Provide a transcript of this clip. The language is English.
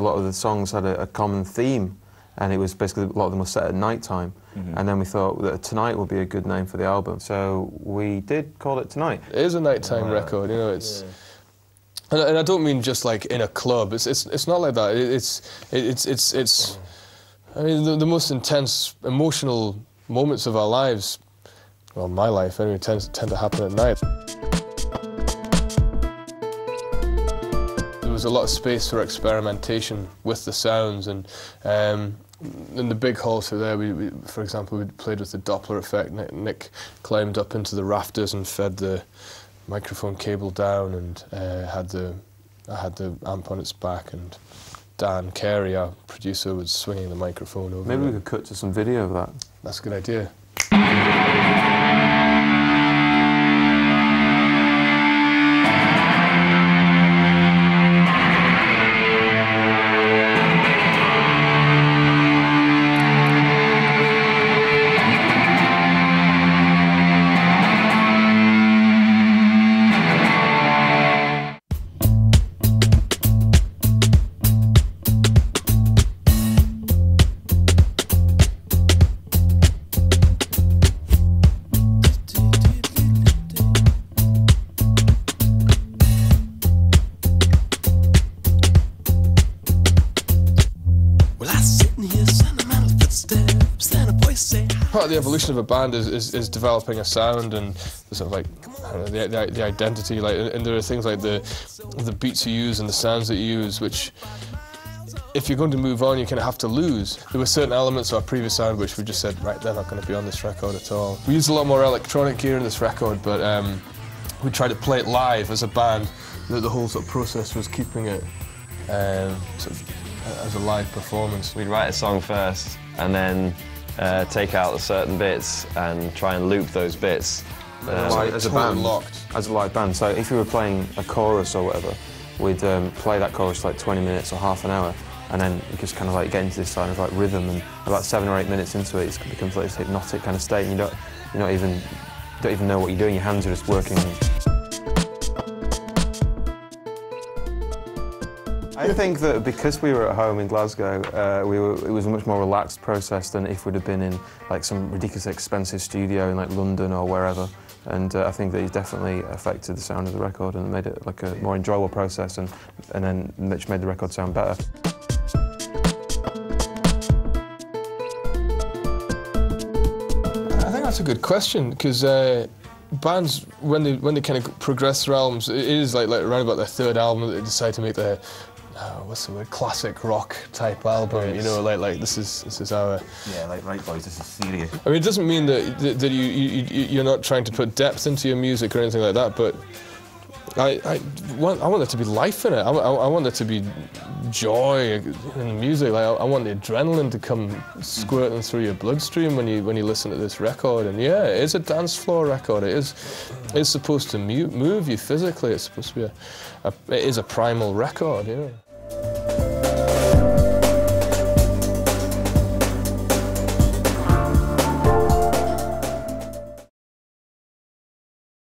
lot of the songs had a common theme, and it was basically, a lot of them were set at night time. And then we thought that Tonight would be a good name for the album, so we did call it Tonight. It is a nighttime record, you know. It's, and I don't mean just like in a club. It's not like that. It's I mean, the most intense emotional moments of our lives, well, my life anyway, tend to happen at night. There was a lot of space for experimentation with the sounds, and in the big halls through there, we, for example, we played with the Doppler effect. Nick climbed up into the rafters and fed the microphone cable down, and I had the amp on its back, and Dan Carey, our producer, was swinging the microphone over. Maybe we could cut to some video of that. That's a good idea. Part of the evolution of a band is developing a sound and sort of like, I don't know, the identity, like, and there are things like the beats you use and the sounds that you use, which if you're going to move on, you kind of have to lose. There were certain elements of our previous sound which we just said, right, they're not going to be on this record at all. We used a lot more electronic gear in this record, but we tried to play it live as a band. The whole sort of process was keeping it sort of as a live performance. We'd write a song first and then take out certain bits and try and loop those bits. As a band, as a live band. So if we were playing a chorus or whatever, we'd play that chorus like 20 minutes or half an hour, and then you just kind of like get into this kind of like rhythm, and about 7 or 8 minutes into it, it becomes like this hypnotic kind of state, and you don't even know what you're doing. Your hands are just working. I think that because we were at home in Glasgow, it was a much more relaxed process than if we'd have been in like some ridiculously expensive studio in like London or wherever. And I think that it definitely affected the sound of the record and made it like a more enjoyable process, and then which made the record sound better. I think that's a good question, because bands, when they kind of progress through albums, it is like around about their third album that they decide to make their what's the word, classic rock type album. Yes. You know, like this is our. Yeah, like right, boys, this is serious. I mean, it doesn't mean that you're not trying to put depth into your music or anything like that, but I want there to be life in it. I want there to be joy in the music. Like I want the adrenaline to come squirting through your bloodstream when you listen to this record. And yeah, it is a dance floor record. It's supposed to move you physically. It's supposed to be it is a primal record. Yeah.